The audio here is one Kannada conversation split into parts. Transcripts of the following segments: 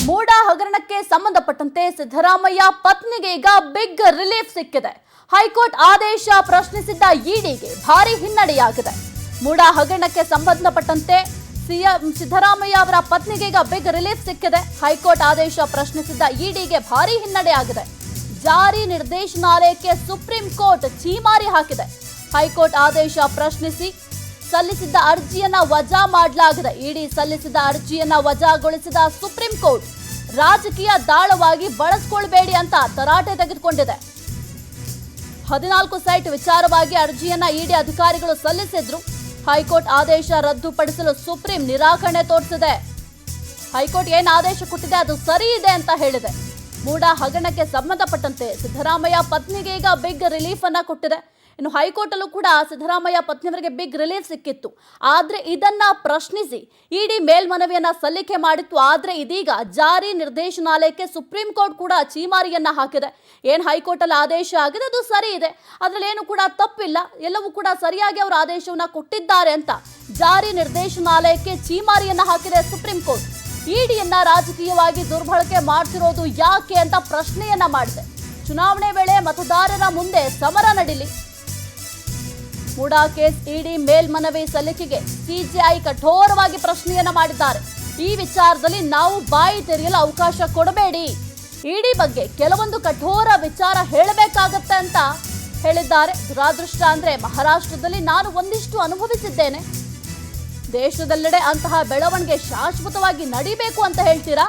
ಮೂಡ ಹಗರಣಕ್ಕೆ ಸಂಬಂಧಪಟ್ಟಂತೆ ಸಿದ್ದರಾಮಯ್ಯ ಪತ್ನಿಗೆ ಈಗ ಬಿಗ್ ರಿಲೀಫ್ ಸಿಕ್ಕಿದೆ. ಹೈಕೋರ್ಟ್ ಆದೇಶ ಪ್ರಶ್ನಿಸಿದ್ದ ಇಡಿಗೆ ಭಾರಿ ಹಿನ್ನಡೆಯಾಗಿದೆ. ಮೂಡ ಹಗರಣಕ್ಕೆ ಸಂಬಂಧಪಟ್ಟಂತೆ ಸಿಎಂ ಸಿದ್ದರಾಮಯ್ಯ ಅವರ ಪತ್ನಿಗೆ ಈಗ ಬಿಗ್ ರಿಲೀಫ್ ಸಿಕ್ಕಿದೆ. ಹೈಕೋರ್ಟ್ ಆದೇಶ ಪ್ರಶ್ನಿಸಿದ್ದ ಇಡಿಗೆ ಭಾರಿ ಹಿನ್ನಡೆಯಾಗಿದೆ. ಜಾರಿ ನಿರ್ದೇಶನಾಲಯಕ್ಕೆ ಸುಪ್ರೀಂ ಕೋರ್ಟ್ ಛೀಮಾರಿ ಹಾಕಿದೆ. ಹೈಕೋರ್ಟ್ ಆದೇಶ ಪ್ರಶ್ನಿಸಿ ಸಲ್ಲಿಸಿದ್ದ ಅರ್ಜಿಯನ್ನ ವಜಾ ಮಾಡಲಾಗಿದೆ. ಇಡಿ ಸಲ್ಲಿಸಿದ ಅರ್ಜಿಯನ್ನ ವಜಾಗೊಳಿಸಿದ ಸುಪ್ರೀಂ ಕೋರ್ಟ್ ರಾಜಕೀಯ ದಾಳವಾಗಿ ಬಳಸಿಕೊಳ್ಳಬೇಡಿ ಅಂತ ತರಾಟೆ ತೆಗೆದುಕೊಂಡಿದೆ. 14 ಸೈಟ್ ವಿಚಾರವಾಗಿ ಅರ್ಜಿಯನ್ನ ಇಡಿ ಅಧಿಕಾರಿಗಳು ಸಲ್ಲಿಸಿದ್ರು. ಹೈಕೋರ್ಟ್ ಆದೇಶ ರದ್ದುಪಡಿಸಲು ಸುಪ್ರೀಂ ನಿರಾಕರಣೆ ತೋರಿಸಿದೆ. ಹೈಕೋರ್ಟ್ ಏನು ಆದೇಶ ಕೊಟ್ಟಿದೆ ಅದು ಸರಿ ಇದೆ ಅಂತ ಹೇಳಿದೆ. ಮೂಡ ಹಗರಣಕ್ಕೆ ಸಂಬಂಧಪಟ್ಟಂತೆ ಸಿದ್ದರಾಮಯ್ಯ ಪತ್ನಿಗೆ ಈಗ ಬಿಗ್ ರಿಲೀಫ್ ಅನ್ನ ಕೊಟ್ಟಿದೆ. ಇನ್ನು ಹೈಕೋರ್ಟ್ ಅಲ್ಲೂ ಕೂಡ ಸಿದ್ದರಾಮಯ್ಯ ಪತ್ನಿಯವರಿಗೆ ಬಿಗ್ ರಿಲೀಫ್ ಸಿಕ್ಕಿತ್ತು. ಆದ್ರೆ ಇದನ್ನ ಪ್ರಶ್ನಿಸಿ ಇಡಿ ಮೇಲ್ಮನವಿಯನ್ನ ಸಲ್ಲಿಕೆ ಮಾಡಿತ್ತು. ಆದ್ರೆ ಇದೀಗ ಜಾರಿ ನಿರ್ದೇಶನಾಲಯಕ್ಕೆ ಸುಪ್ರೀಂ ಕೋರ್ಟ್ ಕೂಡ ಛೀಮಾರಿಯನ್ನ ಹಾಕಿದೆ. ಏನ್ ಹೈಕೋರ್ಟ್ ಅಲ್ಲಿ ಆದೇಶ ಆಗಿದೆ ಅದು ಸರಿ ಇದೆ, ಅದ್ರಲ್ಲಿ ಏನು ಕೂಡ ತಪ್ಪಿಲ್ಲ, ಎಲ್ಲವೂ ಕೂಡ ಸರಿಯಾಗಿ ಅವರು ಆದೇಶವನ್ನ ಕೊಟ್ಟಿದ್ದಾರೆ ಅಂತ ಜಾರಿ ನಿರ್ದೇಶನಾಲಯಕ್ಕೆ ಛೀಮಾರಿಯನ್ನ ಹಾಕಿದೆ ಸುಪ್ರೀಂ ಕೋರ್ಟ್. ಇಡಿಯನ್ನ ರಾಜಕೀಯವಾಗಿ ದುರ್ಬಳಕೆ ಮಾಡ್ತಿರೋದು ಯಾಕೆ ಅಂತ ಪ್ರಶ್ನೆಯನ್ನ ಮಾಡಿದೆ. ಚುನಾವಣೆ ವೇಳೆ ಮತದಾರರ ಮುಂದೆ ಸಮರ ನಡೀಲಿ. ಮೂಡ ಕೇಸ್ ಇಡಿ ಮೇಲ್ಮನವಿ ಸಲ್ಲಿಕೆಗೆ ಸಿಜೆಐ ಕಠೋರವಾಗಿ ಪ್ರಶ್ನೆಯನ್ನ ಮಾಡಿದ್ದಾರೆ. ಈ ವಿಚಾರದಲ್ಲಿ ನಾವು ಬಾಯಿ ತೆರೆಯಲು ಅವಕಾಶ ಕೊಡಬೇಡಿ, ಇಡಿ ಬಗ್ಗೆ ಕೆಲವೊಂದು ಕಠೋರ ವಿಚಾರ ಹೇಳಬೇಕಾಗತ್ತೆ ಅಂತ ಹೇಳಿದ್ದಾರೆ. ದುರಾದೃಷ್ಟ ಅಂದ್ರೆ ಮಹಾರಾಷ್ಟ್ರದಲ್ಲಿ ನಾನು ಒಂದಿಷ್ಟು ಅನುಭವಿಸಿದ್ದೇನೆ. ದೇಶದೆಲ್ಲೆಡೆ ಅಂತಹ ಬೆಳವಣಿಗೆ ಶಾಶ್ವತವಾಗಿ ನಡೀಬೇಕು ಅಂತ ಹೇಳ್ತೀರಾ?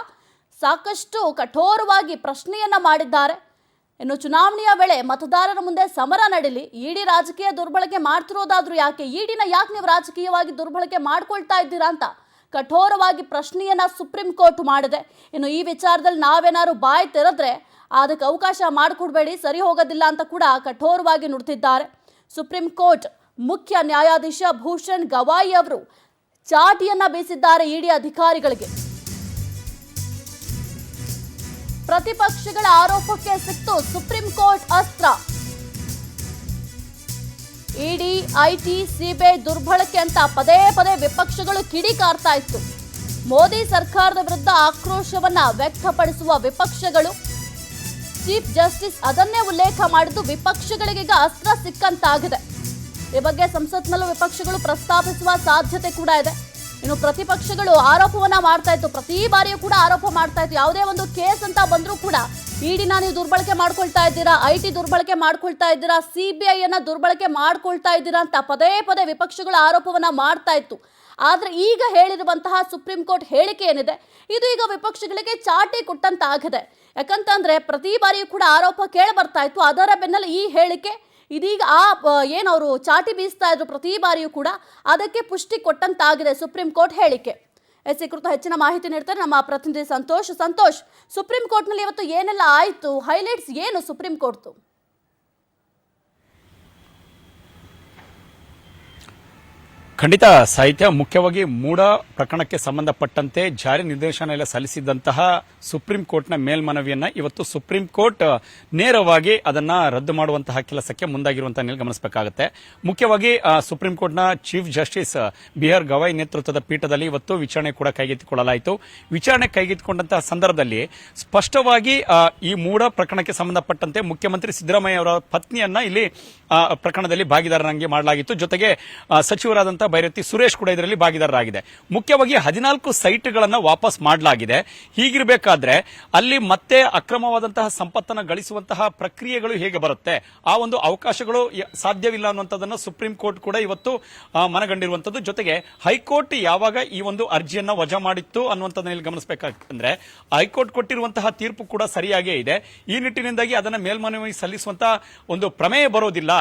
ಸಾಕಷ್ಟು ಕಠೋರವಾಗಿ ಪ್ರಶ್ನೆಯನ್ನ ಮಾಡಿದ್ದಾರೆ. ಇನ್ನು ಚುನಾವಣೆಯ ವೇಳೆ ಮತದಾರರ ಮುಂದೆ ಸಮರ ನಡೀಲಿ, ಇಡಿ ರಾಜಕೀಯ ದುರ್ಬಳಕೆ ಮಾಡ್ತಿರೋದಾದ್ರೂ ಯಾಕೆ, ಇಡಿನ ಯಾಕೆ ನೀವು ರಾಜಕೀಯವಾಗಿ ದುರ್ಬಳಕೆ ಮಾಡ್ಕೊಳ್ತಾ ಇದ್ದೀರಾ ಅಂತ ಕಠೋರವಾಗಿ ಪ್ರಶ್ನೆಯನ್ನ ಸುಪ್ರೀಂ ಕೋರ್ಟ್ ಮಾಡಿದೆ. ಇನ್ನು ಈ ವಿಚಾರದಲ್ಲಿ ನಾವೇನಾದ್ರು ಬಾಯಿ ತೆರೆದ್ರೆ ಅದಕ್ಕೆ ಅವಕಾಶ ಮಾಡಿಕೊಡ್ಬೇಡಿ, ಸರಿ ಹೋಗೋದಿಲ್ಲ ಅಂತ ಕೂಡ ಕಠೋರವಾಗಿ ನುಡಿದಿದ್ದಾರೆ. ಸುಪ್ರೀಂ ಕೋರ್ಟ್ ಮುಖ್ಯ ನ್ಯಾಯಾಧೀಶ ಭೂಷಣ್ ಗವಾಯಿ ಅವರು ಚಾಟಿಯನ್ನ ಬೀಸಿದ್ದಾರೆ ಇಡಿ ಅಧಿಕಾರಿಗಳಿಗೆ. ಪ್ರತಿಪಕ್ಷಗಳ ಆರೋಪಕ್ಕೆ ಸಿಕ್ತು ಸುಪ್ರೀಂ ಕೋರ್ಟ್ ಅಸ್ತ್ರ. ಇಡಿ, ಐಟಿ, ಸಿಬಿಐ ದುರ್ಬಳಕೆ ಅಂತ ಪದೇ ಪದೇ ವಿಪಕ್ಷಗಳು ಕಿಡಿಕಾರ್ತಾ ಇತ್ತು. ಮೋದಿ ಸರ್ಕಾರದ ವಿರುದ್ಧ ಆಕ್ರೋಶವನ್ನ ವ್ಯಕ್ತಪಡಿಸುವ ವಿಪಕ್ಷಗಳು ಚೀಫ್ ಜಸ್ಟಿಸ್ ಅದನ್ನೇ ಉಲ್ಲೇಖ ಮಾಡಿದ್ದು ವಿಪಕ್ಷಗಳಿಗೀಗ ಅಸ್ತ್ರ ಸಿಕ್ಕಂತಾಗಿದೆ. ಈ ಬಗ್ಗೆ ಸಂಸತ್ನಲ್ಲೂ ವಿಪಕ್ಷಗಳು ಪ್ರಸ್ತಾಪಿಸುವ ಸಾಧ್ಯತೆ ಕೂಡ ಇದೆ. ಇನ್ನು ಪ್ರತಿಪಕ್ಷಗಳು ಆರೋಪವನ್ನ ಮಾಡ್ತಾ ಇತ್ತು, ಪ್ರತಿ ಬಾರಿಯೂ ಕೂಡ ಆರೋಪ ಮಾಡ್ತಾ ಇತ್ತು. ಯಾವುದೇ ಒಂದು ಕೇಸ್ ಅಂತ ಬಂದ್ರೂ ಕೂಡ ಇಡಿನ ನೀವು ದುರ್ಬಳಕೆ ಮಾಡ್ಕೊಳ್ತಾ ಇದ್ದೀರಾ, ಐಟಿ ದುರ್ಬಳಕೆ ಮಾಡ್ಕೊಳ್ತಾ ಇದ್ದೀರಾ, ಸಿಬಿಐ ಅನ್ನ ದುರ್ಬಳಕೆ ಮಾಡ್ಕೊಳ್ತಾ ಇದ್ದೀರಾ ಅಂತ ಪದೇ ಪದೇ ವಿಪಕ್ಷಗಳು ಆರೋಪವನ್ನ ಮಾಡ್ತಾ ಇತ್ತು. ಆದ್ರೆ ಈಗ ಹೇಳಿರುವಂತಹ ಸುಪ್ರೀಂ ಕೋರ್ಟ್ ಹೇಳಿಕೆ ಏನಿದೆ ಇದು ಈಗ ವಿಪಕ್ಷಗಳಿಗೆ ಚಾಟಿ ಕೊಟ್ಟಂತಾಗಿದೆ. ಯಾಕಂತಂದ್ರೆ ಪ್ರತಿ ಬಾರಿಯೂ ಕೂಡ ಆರೋಪ ಕೇಳಿ ಬರ್ತಾ ಇತ್ತು. ಅದರ ಬೆನ್ನಲ್ಲೇ ಈ ಹೇಳಿಕೆ ಇದೀಗ ಏನವರು ಚಾಟಿ ಬೀಸ್ತಾ ಇದ್ರು ಪ್ರತಿ ಬಾರಿಯೂ ಕೂಡ ಅದಕ್ಕೆ ಪುಷ್ಟಿ ಕೊಟ್ಟಂತಾಗಿದೆ ಸುಪ್ರೀಂ ಕೋರ್ಟ್ ಹೇಳಿಕೆ. ಈ ಕುರಿತು ಹೆಚ್ಚಿನ ಮಾಹಿತಿ ನೀಡ್ತಾರೆ ನಮ್ಮ ಪ್ರತಿನಿಧಿ ಸಂತೋಷ್. ಸುಪ್ರೀಂ ಕೋರ್ಟ್ನಲ್ಲಿ ಇವತ್ತು ಏನೆಲ್ಲ ಆಯ್ತು, ಹೈಲೈಟ್ಸ್ ಏನು ಸುಪ್ರೀಂ ಕೋರ್ಟ್ದು? ಖಂಡಿತ ಸಾಹಿತ್ಯ, ಮುಖ್ಯವಾಗಿ ಮೂಡ ಪ್ರಕರಣಕ್ಕೆ ಸಂಬಂಧಪಟ್ಟಂತೆ ಜಾರಿ ನಿರ್ದೇಶನಾಲಯ ಸಲ್ಲಿಸಿದಂತಹ ಸುಪ್ರೀಂ ಕೋರ್ಟ್ನ ಮೇಲ್ಮನವಿಯನ್ನ ಇವತ್ತು ಸುಪ್ರೀಂ ಕೋರ್ಟ್ ನೇರವಾಗಿ ಅದನ್ನ ರದ್ದು ಮಾಡುವಂತಹ ಕೆಲಸಕ್ಕೆ ಮುಂದಾಗಿರುವಂತಹ ಗಮನಿಸಬೇಕಾಗುತ್ತೆ. ಮುಖ್ಯವಾಗಿ ಸುಪ್ರೀಂ ಕೋರ್ಟ್ನ ಚೀಫ್ ಜಸ್ಟಿಸ್ ಬಿಆರ್ ಗವಾಯ್ ನೇತೃತ್ವದ ಪೀಠದಲ್ಲಿ ಇವತ್ತು ವಿಚಾರಣೆ ಕೂಡ ಕೈಗೆತ್ತಿಕೊಳ್ಳಲಾಯಿತು. ವಿಚಾರಣೆ ಕೈಗೆತ್ತಿಕೊಂಡಂತಹ ಸಂದರ್ಭದಲ್ಲಿ ಸ್ಪಷ್ಟವಾಗಿ ಈ ಮೂಡ ಪ್ರಕರಣಕ್ಕೆ ಸಂಬಂಧಪಟ್ಟಂತೆ ಮುಖ್ಯಮಂತ್ರಿ ಸಿದ್ದರಾಮಯ್ಯ ಅವರ ಪತ್ನಿಯನ್ನ ಇಲ್ಲಿ ಪ್ರಕರಣದಲ್ಲಿ ಭಾಗಿದಾರನಾಗಿ ಮಾಡಲಾಗಿತ್ತು. ಜೊತೆಗೆ ಸಚಿವರಾದಂತಹ ಬೈರತಿ ಸುರೇಶ್ ಕೂಡ ಇದರಲ್ಲಿ ಭಾಗಿದಾರರಾಗಿದೆ. ಮುಖ್ಯವಾಗಿ 14 ಸೈಟ್ಗಳನ್ನು ವಾಪಸ್ ಮಾಡಲಾಗಿದೆ. ಹೀಗಿರಬೇಕಾದ್ರೆ ಅಲ್ಲಿ ಮತ್ತೆ ಅಕ್ರಮವಾದಂತಹ ಸಂಪತ್ತನ್ನು ಗಳಿಸುವಂತಹ ಪ್ರಕ್ರಿಯೆಗಳು ಹೇಗೆ ಬರುತ್ತೆ, ಆ ಒಂದು ಅವಕಾಶಗಳು ಸಾಧ್ಯವಿಲ್ಲ ಅನ್ನುವಂಥದ್ದನ್ನು ಸುಪ್ರೀಂ ಕೋರ್ಟ್ ಕೂಡ ಇವತ್ತು ಮನಗಂಡಿರುವಂತದ್ದು. ಜೊತೆಗೆ ಹೈಕೋರ್ಟ್ ಯಾವಾಗ ಈ ಒಂದು ಅರ್ಜಿಯನ್ನ ವಜಾ ಮಾಡಿತ್ತು ಅನ್ನುವಂಥದ್ದನ್ನು ಗಮನಿಸಬೇಕಾದ್ರೆ ಹೈಕೋರ್ಟ್ ಕೊಟ್ಟಿರುವಂತಹ ತೀರ್ಪು ಕೂಡ ಸರಿಯಾಗೇ ಇದೆ. ಈ ನಿಟ್ಟಿನಿಂದಾಗಿ ಅದನ್ನ ಮೇಲ್ಮನವಿ ಸಲ್ಲಿಸುವಂತಹ ಒಂದು ಪ್ರಮೇಯ ಬರೋದಿಲ್ಲ.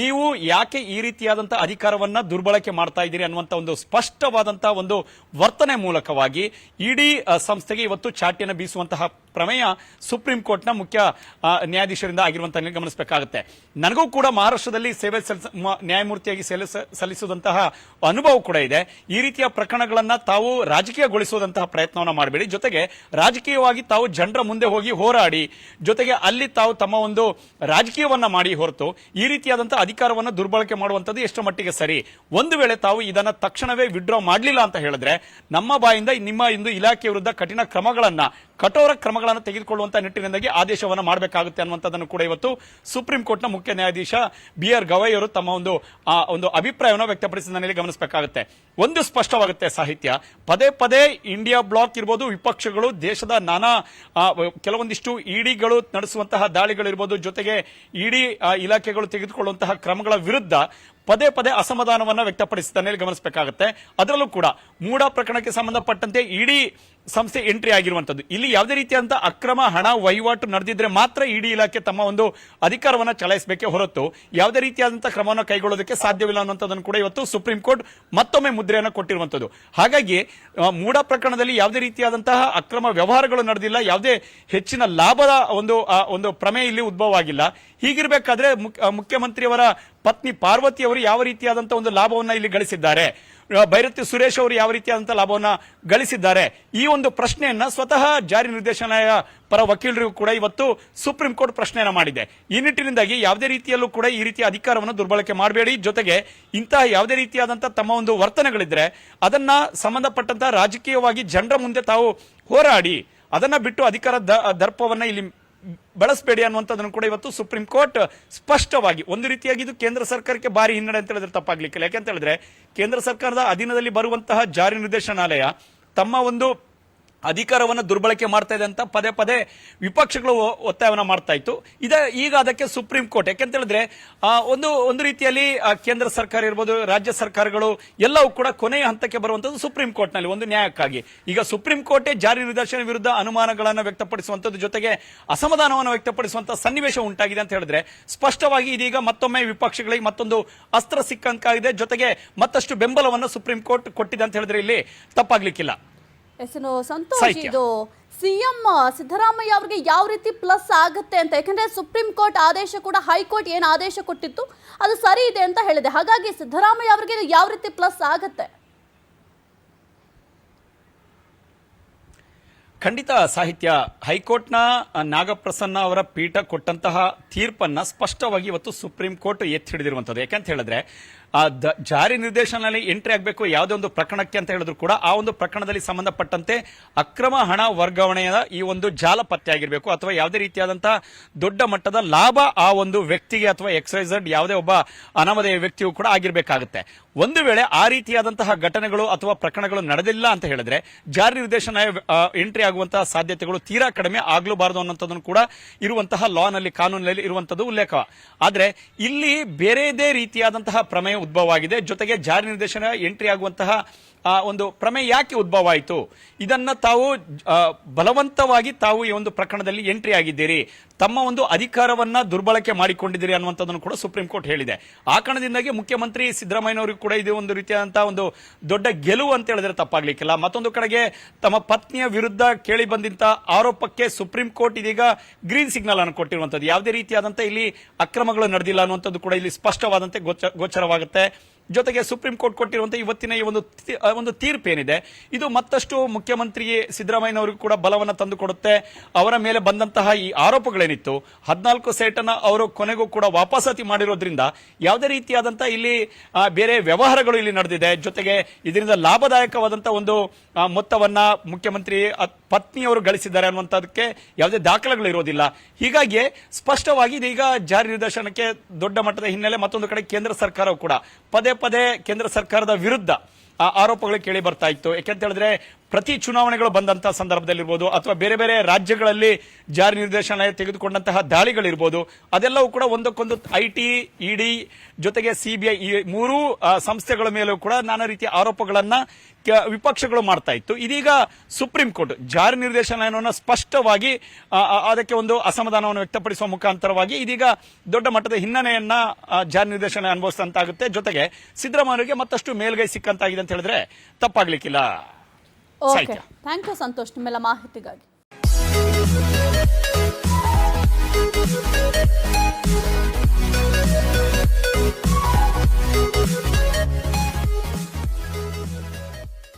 ನೀವು ಯಾಕೆ ಈ ರೀತಿಯಾದಂತಹ ಅಧಿಕಾರವನ್ನ ದುರ್ಬಳಕೆ ಮಾಡ್ತಾ ಇದ್ದೀರಿ ಅನ್ನುವಂತ ಒಂದು ಸ್ಪಷ್ಟವಾದಂತಹ ಒಂದು ವರ್ತನೆ ಮೂಲಕವಾಗಿ ಇಡೀ ಸಂಸ್ಥೆಗೆ ಇವತ್ತು ಚಾಟಿಯನ್ನು ಬೀಸುವಂತಹ ಪ್ರಮೇಯ ಸುಪ್ರೀಂ ಕೋರ್ಟ್ನ ಮುಖ್ಯ ನ್ಯಾಯಾಧೀಶರಿಂದ ಆಗಿರುವಂತಹ ಗಮನಿಸಬೇಕಾಗುತ್ತೆ. ನನಗೂ ಕೂಡ ಮಹಾರಾಷ್ಟ್ರದಲ್ಲಿ ಸೇವೆ ನ್ಯಾಯಮೂರ್ತಿಯಾಗಿ ಸಲ್ಲಿಸುವಂತಹ ಅನುಭವ ಕೂಡ ಇದೆ. ಈ ರೀತಿಯ ಪ್ರಕರಣಗಳನ್ನ ತಾವು ರಾಜಕೀಯಗೊಳಿಸುವಂತಹ ಪ್ರಯತ್ನವನ್ನ ಮಾಡಬೇಡಿ. ಜೊತೆಗೆ ರಾಜಕೀಯವಾಗಿ ತಾವು ಜನರ ಮುಂದೆ ಹೋಗಿ ಹೋರಾಡಿ, ಜೊತೆಗೆ ಅಲ್ಲಿ ತಾವು ತಮ್ಮ ಒಂದು ರಾಜಕೀಯವನ್ನ ಮಾಡಿ ಹೊರತು ಈ ರೀತಿಯಾದಂತಹ ಅಧಿಕಾರವನ್ನು ದುರ್ಬಳಕೆ ಮಾಡುವಂತದ್ದು ಎಷ್ಟು ಮಟ್ಟಿಗೆ ಸರಿ. ಒಂದು ವೇಳೆ ತಾವು ಇದನ್ನ ತಕ್ಷಣವೇ ವಿಡ್ರಾ ಮಾಡಲಿಲ್ಲ ಅಂತ ಹೇಳಿದ್ರೆ ನಮ್ಮ ಬಾಯಿಂದ ನಿಮ್ಮ ಇಂದು ಇಲಾಖೆ ವಿರುದ್ಧ ಕಠಿಣ ಕ್ರಮಗಳನ್ನ ಕಠೋರ ಕ್ರಮಗಳನ್ನು ತೆಗೆದುಕೊಳ್ಳುವಂತಹ ನಿಟ್ಟಿನಿಂದಾಗಿ ಆದೇಶವನ್ನು ಮಾಡಬೇಕಾಗುತ್ತೆ ಅನ್ನುವಂಥದ್ದನ್ನು ಕೂಡ ಇವತ್ತು ಸುಪ್ರೀಂ ಕೋರ್ಟ್ನ ಮುಖ್ಯ ನ್ಯಾಯಾಧೀಶ BR ಗವೈ ಅವರು ತಮ್ಮ ಒಂದು ಅಭಿಪ್ರಾಯವನ್ನು ವ್ಯಕ್ತಪಡಿಸಿದ ಹಿನ್ನೆಲೆಯಲ್ಲಿ ಗಮನಿಸಬೇಕಾಗುತ್ತೆ. ಒಂದು ಸ್ಪಷ್ಟವಾಗುತ್ತೆ ಸಾಹಿತ್ಯ, ಪದೇ ಪದೇ ಇಂಡಿಯಾ ಬ್ಲಾಕ್ ಇರ್ಬೋದು, ವಿಪಕ್ಷಗಳು ದೇಶದ ನಾನಾ ಕೆಲವೊಂದಿಷ್ಟು ಇಡಿಗಳು ನಡೆಸುವಂತಹ ದಾಳಿಗಳಿರ್ಬೋದು, ಜೊತೆಗೆ ಇಡಿ ಇಲಾಖೆಗಳು ತೆಗೆದುಕೊಳ್ಳುವಂತಹ ಕ್ರಮಗಳ ವಿರುದ್ಧ ಪದೇ ಪದೇ ಅಸಮಾಧಾನವನ್ನ ವ್ಯಕ್ತಪಡಿಸಿದ ಗಮನಿಸಬೇಕಾಗುತ್ತೆ. ಅದರಲ್ಲೂ ಕೂಡ ಮೂಡಾ ಪ್ರಕರಣಕ್ಕೆ ಸಂಬಂಧಪಟ್ಟಂತೆ ಇಡಿ ಸಂಸ್ಥೆ ಎಂಟ್ರಿ ಆಗಿರುವಂತದ್ದು. ಇಲ್ಲಿ ಯಾವುದೇ ರೀತಿಯಾದಂತಹ ಅಕ್ರಮ ಹಣ ವಹಿವಾಟು ನಡೆದಿದ್ರೆ ಮಾತ್ರ ಇಡಿ ಇಲಾಖೆ ತಮ್ಮ ಒಂದು ಅಧಿಕಾರವನ್ನ ಚಲಾಯಿಸಬೇಕೇ ಹೊರತು ಯಾವುದೇ ರೀತಿಯಾದಂತಹ ಕ್ರಮವನ್ನು ಕೈಗೊಳ್ಳೋದಕ್ಕೆ ಸಾಧ್ಯವಿಲ್ಲ ಅನ್ನುವಂಥದ್ದನ್ನು ಕೂಡ ಇವತ್ತು ಸುಪ್ರೀಂ ಕೋರ್ಟ್ ಮತ್ತೊಮ್ಮೆ ಮುದ್ರೆಯನ್ನು ಕೊಟ್ಟಿರುವಂತದ್ದು. ಹಾಗಾಗಿ ಮೂಡಾ ಪ್ರಕರಣದಲ್ಲಿ ಯಾವುದೇ ರೀತಿಯಾದಂತಹ ಅಕ್ರಮ ವ್ಯವಹಾರಗಳು ನಡೆದಿಲ್ಲ, ಯಾವುದೇ ಹೆಚ್ಚಿನ ಲಾಭದ ಒಂದು ಪ್ರಮೇಯ ಇಲ್ಲಿ ಉದ್ಭವ ಆಗಿಲ್ಲ. ಹೀಗಿರಬೇಕಾದ್ರೆ ಮುಖ್ಯಮಂತ್ರಿಯವರ ಪತ್ನಿ ಪಾರ್ವತಿ ಅವರು ಯಾವ ರೀತಿಯಾದಂತಹ ಒಂದು ಲಾಭವನ್ನ ಇಲ್ಲಿ ಗಳಿಸಿದ್ದಾರೆ, ಭೈರತಿ ಸುರೇಶ್ ಅವರು ಯಾವ ರೀತಿಯಾದಂತಹ ಲಾಭವನ್ನ ಗಳಿಸಿದ್ದಾರೆ, ಈ ಒಂದು ಪ್ರಶ್ನೆಯನ್ನ ಸ್ವತಃ ಜಾರಿ ನಿರ್ದೇಶನಾಲಯ ಪರ ವಕೀಲರಿಗೂ ಕೂಡ ಇವತ್ತು ಸುಪ್ರೀಂ ಕೋರ್ಟ್ ಪ್ರಶ್ನೆಯನ್ನ ಮಾಡಿದೆ. ಈ ನಿಟ್ಟಿನಿಂದಾಗಿ ಯಾವುದೇ ರೀತಿಯಲ್ಲೂ ಕೂಡ ಈ ರೀತಿಯ ಅಧಿಕಾರವನ್ನು ದುರ್ಬಳಕೆ ಮಾಡಬೇಡಿ, ಜೊತೆಗೆ ಇಂತಹ ಯಾವುದೇ ರೀತಿಯಾದಂತಹ ತಮ್ಮ ಒಂದು ವರ್ತನೆಗಳಿದ್ರೆ ಅದನ್ನ ಸಂಬಂಧಪಟ್ಟಂತಹ ರಾಜಕೀಯವಾಗಿ ಜನರ ಮುಂದೆ ತಾವು ಹೋರಾಡಿ, ಅದನ್ನ ಬಿಟ್ಟು ಅಧಿಕಾರ ದರ್ಪವನ್ನ ಇಲ್ಲಿ ಬಳಸಬೇಡಿ ಅನ್ನುವಂಥದ್ದನ್ನು ಕೂಡ ಇವತ್ತು ಸುಪ್ರೀಂ ಕೋರ್ಟ್ ಸ್ಪಷ್ಟವಾಗಿ, ಒಂದು ರೀತಿಯಾಗಿ ಇದು ಕೇಂದ್ರ ಸರ್ಕಾರಕ್ಕೆ ಭಾರಿ ಹಿನ್ನಡೆ ಅಂತ ಹೇಳಿದ್ರೆ ತಪ್ಪಾಗ್ಲಿಕ್ಕಿಲ್ಲ. ಯಾಕೆಂತ ಹೇಳಿದ್ರೆ ಕೇಂದ್ರ ಸರ್ಕಾರದ ಅಧೀನದಲ್ಲಿ ಬರುವಂತಹ ಜಾರಿ ನಿರ್ದೇಶನಾಲಯ ತಮ್ಮ ಒಂದು ಅಧಿಕಾರವನ್ನು ದುರ್ಬಳಕೆ ಮಾಡ್ತಾ ಇದೆ ಅಂತ ಪದೇ ಪದೇ ವಿಪಕ್ಷಗಳು ಒತ್ತಾಯವನ್ನ ಮಾಡ್ತಾ ಇತ್ತು. ಈಗ ಅದಕ್ಕೆ ಸುಪ್ರೀಂ ಕೋರ್ಟ್, ಯಾಕೆಂತ ಹೇಳಿದ್ರೆ ಒಂದು ರೀತಿಯಲ್ಲಿ ಕೇಂದ್ರ ಸರ್ಕಾರ ಇರ್ಬೋದು, ರಾಜ್ಯ ಸರ್ಕಾರಗಳು ಎಲ್ಲವೂ ಕೂಡ ಕೊನೆಯ ಹಂತಕ್ಕೆ ಬರುವಂತದ್ದು ಸುಪ್ರೀಂ ಕೋರ್ಟ್ ನಲ್ಲಿ ಒಂದು ನ್ಯಾಯಕ್ಕಾಗಿ. ಈಗ ಸುಪ್ರೀಂ ಕೋರ್ಟೇ ಜಾರಿ ನಿರ್ದೇಶನ ವಿರುದ್ಧ ಅನುಮಾನಗಳನ್ನು ವ್ಯಕ್ತಪಡಿಸುವಂತದ್ದು, ಜೊತೆಗೆ ಅಸಮಾಧಾನವನ್ನು ವ್ಯಕ್ತಪಡಿಸುವಂತಹ ಸನ್ನಿವೇಶ ಉಂಟಾಗಿದೆ ಅಂತ ಹೇಳಿದ್ರೆ ಸ್ಪಷ್ಟವಾಗಿ ಇದೀಗ ಮತ್ತೊಮ್ಮೆ ವಿಪಕ್ಷಗಳಿಗೆ ಮತ್ತೊಂದು ಅಸ್ತ್ರ ಸಿಕ್ಕಂತಾಗಿದೆ, ಜೊತೆಗೆ ಮತ್ತಷ್ಟು ಬೆಂಬಲವನ್ನು ಸುಪ್ರೀಂ ಕೋರ್ಟ್ ಕೊಟ್ಟಿದೆ ಅಂತ ಹೇಳಿದ್ರೆ ಇಲ್ಲಿ ತಪ್ಪಾಗ್ಲಿಕ್ಕಿಲ್ಲ. ಸಂತೋಷ್, ಇದು ಸಿಎಂ ಸಿದ್ದರಾಮಯ್ಯ ಅವರಿಗೆ ಯಾವ ರೀತಿ ಪ್ಲಸ್ ಆಗುತ್ತೆ ಅಂತ, ಯಾಕಂದ್ರೆ ಸುಪ್ರೀಂ ಕೋರ್ಟ್ ಆದೇಶ ಕೂಡ ಹೈಕೋರ್ಟ್ ಏನು ಆದೇಶ ಕೊಟ್ಟಿತ್ತು ಅದು ಸರಿ ಇದೆ ಅಂತ ಹೇಳಿದೆ. ಹಾಗಾಗಿ ಸಿದ್ದರಾಮಯ್ಯ ಅವರಿಗೆ ಇದು ಯಾವ ರೀತಿ ಪ್ಲಸ್ ಆಗುತ್ತೆ? ಖಂಡಿತ ಸಾಹಿತ್ಯ, ಹೈಕೋರ್ಟ್ನ ನಾಗಪ್ರಸನ್ನ ಅವರ ಪೀಠ ಕೊಟ್ಟಂತಹ ತೀರ್ಪನ್ನ ಸ್ಪಷ್ಟವಾಗಿ ಇವತ್ತು ಸುಪ್ರೀಂ ಕೋರ್ಟ್ ಎತ್ತಿ ಹಿಡಿದಿರುವಂತದ್ದು. ಯಾಕಂತ ಹೇಳಿದ್ರೆ ಜಾರಿ ನಿರ್ದೇಶನಾಲಯ ಎಂಟ್ರಿ ಆಗಬೇಕು ಯಾವುದೇ ಒಂದು ಪ್ರಕರಣಕ್ಕೆ ಅಂತ ಹೇಳಿದ್ರು ಕೂಡ ಆ ಒಂದು ಪ್ರಕರಣದಲ್ಲಿ ಸಂಬಂಧಪಟ್ಟಂತೆ ಅಕ್ರಮ ಹಣ ವರ್ಗಾವಣೆಯ ಈ ಒಂದು ಜಾಲ ಪತ್ತೆ ಆಗಿರಬೇಕು, ಅಥವಾ ಯಾವುದೇ ರೀತಿಯಾದಂತಹ ದೊಡ್ಡ ಮಟ್ಟದ ಲಾಭ ಆ ಒಂದು ವ್ಯಕ್ತಿಗೆ ಅಥವಾ XYZ ಯಾವುದೇ ಒಬ್ಬ ಅನಾಮಧೇಯ ವ್ಯಕ್ತಿಯು ಕೂಡ ಆಗಿರಬೇಕಾಗುತ್ತೆ. ಒಂದು ವೇಳೆ ಆ ರೀತಿಯಾದಂತಹ ಘಟನೆಗಳು ಅಥವಾ ಪ್ರಕರಣಗಳು ನಡೆದಿಲ್ಲ ಅಂತ ಹೇಳಿದ್ರೆ ಜಾರಿ ನಿರ್ದೇಶನಾಲಯ ಎಂಟ್ರಿ ಆಗುವಂತಹ ಸಾಧ್ಯತೆಗಳು ತೀರಾ ಕಡಿಮೆ, ಆಗಲೂಬಾರದು ಅನ್ನೋಂಥದ್ದನ್ನು ಕೂಡ ಇರುವಂತಹ ಲಾನಲ್ಲಿ, ಕಾನೂನಿನಲ್ಲಿ ಇರುವಂತದ್ದು ಉಲ್ಲೇಖ. ಆದ್ರೆ ಇಲ್ಲಿ ಬೇರೆದೇ ರೀತಿಯಾದಂತಹ ಪ್ರಮೇಯ ಉದ್ಭವ ಆಗಿದೆ. ಜೊತೆಗೆ ಜಾರಿ ನಿರ್ದೇಶನ ಎಂಟ್ರಿ ಆಗುವಂತಹ ಒಂದು ಪ್ರಮೇಯ ಯಾಕೆ ಉದ್ಭವ ಆಯಿತು, ಇದನ್ನ ತಾವು ಬಲವಂತವಾಗಿ ತಾವು ಈ ಒಂದು ಪ್ರಕರಣದಲ್ಲಿ ಎಂಟ್ರಿ ಆಗಿದ್ದೀರಿ, ತಮ್ಮ ಒಂದು ಅಧಿಕಾರವನ್ನ ದುರ್ಬಳಕೆ ಮಾಡಿಕೊಂಡಿದ್ದೀರಿ ಅನ್ನುವಂಥದ್ದನ್ನು ಕೂಡ ಸುಪ್ರೀಂ ಕೋರ್ಟ್ ಹೇಳಿದೆ. ಆ ಕಾರಣದಿಂದಾಗಿ ಮುಖ್ಯಮಂತ್ರಿ ಸಿದ್ದರಾಮಯ್ಯನವರಿಗೂ ಕೂಡ ಇದು ಒಂದು ರೀತಿಯಾದಂತಹ ಒಂದು ದೊಡ್ಡ ಗೆಲುವು ಅಂತ ಹೇಳಿದ್ರೆ ತಪ್ಪಾಗ್ಲಿಕ್ಕಿಲ್ಲ. ಮತ್ತೊಂದು ಕಡೆಗೆ ತಮ್ಮ ಪತ್ನಿಯ ವಿರುದ್ಧ ಕೇಳಿ ಬಂದಂತ ಆರೋಪಕ್ಕೆ ಸುಪ್ರೀಂ ಕೋರ್ಟ್ ಇದೀಗ ಗ್ರೀನ್ ಸಿಗ್ನಲ್ ಅನ್ನು ಕೊಟ್ಟಿರುವಂತದ್ದು. ಯಾವುದೇ ರೀತಿಯಾದಂತಹ ಇಲ್ಲಿ ಅಕ್ರಮಗಳು ನಡೆದಿಲ್ಲ ಅನ್ನುವಂಥದ್ದು ಕೂಡ ಇಲ್ಲಿ ಸ್ಪಷ್ಟವಾದಂತೆ ಗೋಚರವಾಗುತ್ತೆ. ಜೊತೆಗೆ ಸುಪ್ರೀಂ ಕೋರ್ಟ್ ಕೊಟ್ಟಿರುವಂತಹ ಇವತ್ತಿನ ಈ ಒಂದು ತೀರ್ಪೇನಿದೆ ಇದು ಮತ್ತಷ್ಟು ಮುಖ್ಯಮಂತ್ರಿ ಸಿದ್ದರಾಮಯ್ಯನವರಿಗೂ ಕೂಡ ಬಲವನ್ನು ತಂದುಕೊಡುತ್ತೆ. ಅವರ ಮೇಲೆ ಬಂದಂತಹ ಈ ಆರೋಪಗಳೇನಿತ್ತು 14 ಸೈಟ್ ಅನ್ನ ಅವರು ಕೊನೆಗೂ ಕೂಡ ವಾಪಸಾತಿ ಮಾಡಿರೋದ್ರಿಂದ ಯಾವುದೇ ರೀತಿಯಾದಂತಹ ಇಲ್ಲಿ ಬೇರೆ ವ್ಯವಹಾರಗಳು ಇಲ್ಲಿ ನಡೆದಿದೆ. ಜೊತೆಗೆ ಇದರಿಂದ ಲಾಭದಾಯಕವಾದಂತಹ ಒಂದು ಮೊತ್ತವನ್ನ ಮುಖ್ಯಮಂತ್ರಿ ಪತ್ನಿಯವರು ಗಳಿಸಿದ್ದಾರೆ ಅನ್ನುವಂಥದ್ದಕ್ಕೆ ಯಾವುದೇ ದಾಖಲೆಗಳು ಇರೋದಿಲ್ಲ. ಹೀಗಾಗಿ ಸ್ಪಷ್ಟವಾಗಿ ಇದೀಗ ಜಾರಿ ನಿರ್ದೇಶನಕ್ಕೆ ದೊಡ್ಡ ಮಟ್ಟದ ಹಿನ್ನೆಲೆ. ಮತ್ತೊಂದು ಕಡೆ ಕೇಂದ್ರ ಸರ್ಕಾರವು ಕೂಡ ಪದೇ ಪದೇ ಕೇಂದ್ರ ಸರ್ಕಾರದ ವಿರುದ್ಧ ಆರೋಪಗಳು ಕೇಳಿ ಬರ್ತಾ ಇತ್ತು. ಯಾಕೆಂತ ಹೇಳಿದ್ರೆ ಪ್ರತಿ ಚುನಾವಣೆಗಳು ಬಂದಂತಹ ಸಂದರ್ಭದಲ್ಲಿರ್ಬೋದು ಅಥವಾ ಬೇರೆ ಬೇರೆ ರಾಜ್ಯಗಳಲ್ಲಿ ಜಾರಿ ನಿರ್ದೇಶನಾಲಯ ತೆಗೆದುಕೊಂಡಂತಹ ದಾಳಿಗಳಿರ್ಬೋದು, ಅದೆಲ್ಲವೂ ಕೂಡ ಒಂದಕ್ಕೊಂದು IT, ED ಜೊತೆಗೆ CBI ಈ ಮೂರೂ ಸಂಸ್ಥೆಗಳ ಮೇಲೂ ಕೂಡ ನಾನಾ ರೀತಿಯ ಆರೋಪಗಳನ್ನ ವಿಪಕ್ಷಗಳು ಮಾಡ್ತಾ ಇತ್ತು. ಇದೀಗ ಸುಪ್ರೀಂ ಕೋರ್ಟ್ ಜಾರಿ ನಿರ್ದೇಶನಾಲಯವನ್ನು ಸ್ಪಷ್ಟವಾಗಿ ಅದಕ್ಕೆ ಒಂದು ಅಸಮಾಧಾನವನ್ನು ವ್ಯಕ್ತಪಡಿಸುವ ಮುಖಾಂತರವಾಗಿ ಇದೀಗ ದೊಡ್ಡ ಮಟ್ಟದ ಹಿನ್ನಡೆಯನ್ನ ಜಾರಿ ನಿರ್ದೇಶನಾಲಯ ಅನುಭವಿಸಿದಂತಾಗುತ್ತೆ. ಜೊತೆಗೆ ಸಿದ್ದರಾಮಯ್ಯರಿಗೆ ಮತ್ತಷ್ಟು ಮೇಲ್ಗೈ ಸಿಕ್ಕಂತಾಗಿದೆ ಅಂತ ಹೇಳಿದ್ರೆ ತಪ್ಪಾಗ್ಲಿಕ್ಕಿಲ್ಲ. ಓಕೆ, ಥ್ಯಾಂಕ್ ಯು ಸಂತೋಷ್ ನಿಮ್ಮೆಲ್ಲ ಮಾಹಿತಿಗಾಗಿ.